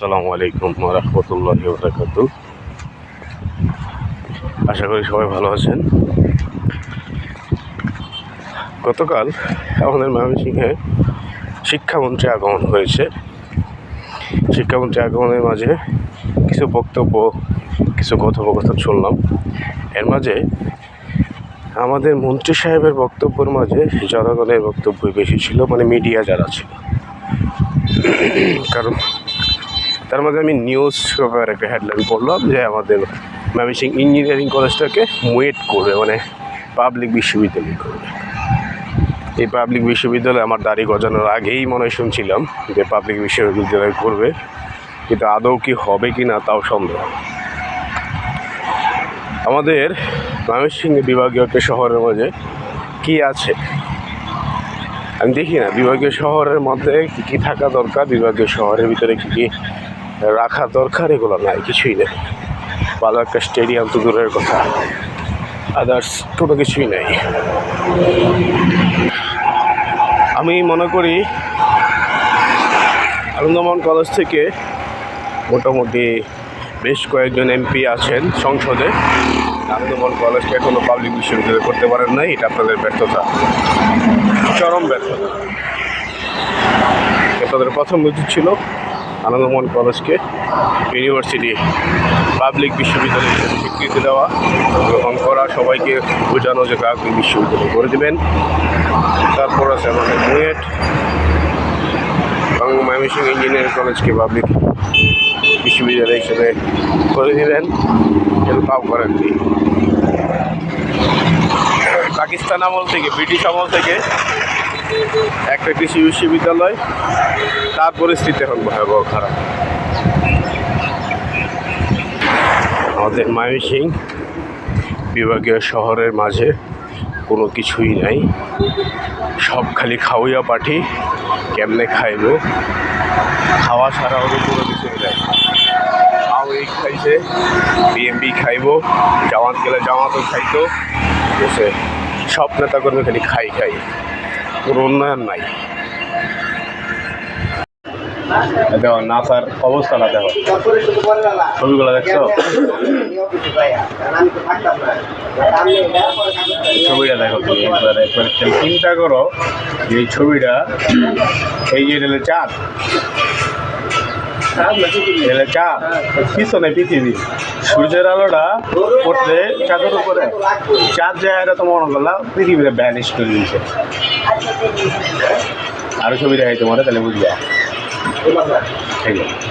আসসালামু আলাইকুম ওয়া রাহমাতুল্লাহি ওয়া বারাকাতুহু। আশা করি সবাই ভালো আছেন। গতকাল আমাদের ময়মনসিংহে শিক্ষামন্ত্রী আগমন হয়েছে। শিক্ষামন্ত্রী আগমনের মাঝে কিছু বক্তব্য, কিছু কথোপকথন শুনলাম। এর মাঝে আমাদের মন্ত্রী সাহেবের বক্তব্যের মাঝে জনগণের বক্তব্যই বেশি ছিল, মানে মিডিয়া যারা ছিল। কারণ তার মাঝে আমি নিউজ পেপার একটা হেডলাইন পড়লাম যে আমাদের ময়মনসিংহ ইঞ্জিনিয়ারিং কলেজটাকে মুয়েট করবে, মানে পাবলিক বিশ্ববিদ্যালয় করবে। এই পাবলিক বিশ্ববিদ্যালয় আমার দাড়ি গজানোর আগেই মনে হয় শুনছিলাম যে পাবলিক বিশ্ববিদ্যালয় করবে, কিন্তু আদৌ কি হবে কি না তাও সন্দেহ। আমাদের ময়মনসিংহ বিভাগীয় একটা শহরের মাঝে কি আছে আমি দেখি না। বিভাগীয় শহরের মধ্যে কী কী থাকা দরকার, বিভাগীয় শহরের ভিতরে কী কী রাখা দরকার, এগুলো নাই, কিছুই নেই। ভালো একটা স্টেডিয়াম তো দূরের কথা, আদার্স কোনো কিছুই নেই। আমি মনে করি আনন্দমোহন কলেজ থেকে মোটামুটি বেশ কয়েকজন এমপি আছেন সংসদে। আনন্দমোহন কলেজকে এখনও পাবলিক বিশ্ববিদ্যালয় করতে পারেন নাই। এটা আপনাদের ব্যর্থতা, চরম ব্যর্থতা। আপনাদের প্রথম উচিত ছিল আনন্দমোহন কলেজকে ইউনিভার্সিটি পাবলিক বিশ্ববিদ্যালয় স্বীকৃতি দেওয়া, গ্রহণ করা, সবাইকে বোঝানো যে পাবলিক বিশ্ববিদ্যালয় করে দেবেন। তারপর আছে আমাদের বুয়েট এবং ময়মনসিংহ ইঞ্জিনিয়ারিং কলেজকে পাবলিক বিশ্ববিদ্যালয় হিসেবে করে দিলেন, কিন্তু তাও করেননি। পাকিস্তান আমল থেকে, ব্রিটিশ আমল থেকে একটা কৃষি বিশ্ববিদ্যালয়, তার পরিস্থিতি এখন ভয়াবহ খারাপ। আমাদের ময়মনসিংহ বিভাগীয় শহরের মাঝে কোনো কিছুই নাই, সব খালি খাওয়া পাঠি। কেমনে খাইব, খাওয়া ছাড়া ওদের কোনো কিছুই নাই। আওয়ামী লীগ খাইছে, বিএনপি খাইব, জামাত গেলে জামাতও খাইতো, বসে সব নেতাকর্মী খালি খাই, কোনো উন্নয়ন নাই। দেখো নাসার অবস্থাটা, দেখো ছবিগুলো দেখছো, ছবিটা দেখো তুমি একবারে চিন্তা করো। এই ছবিটা, এই যে রেলে চাঁদ, রেলে চাঁদ, পিছনে পৃথিবী, সূর্যের আলোটা পড়তে চাঁদের উপরে, চাঁদ জায়গাটা তো মনে করলাম পৃথিবীতে ভ্যানিশ করে দিয়েছে। আরো ছবি দেখাই তোমার, তাহলে বুঝবা। ঠিক আছে।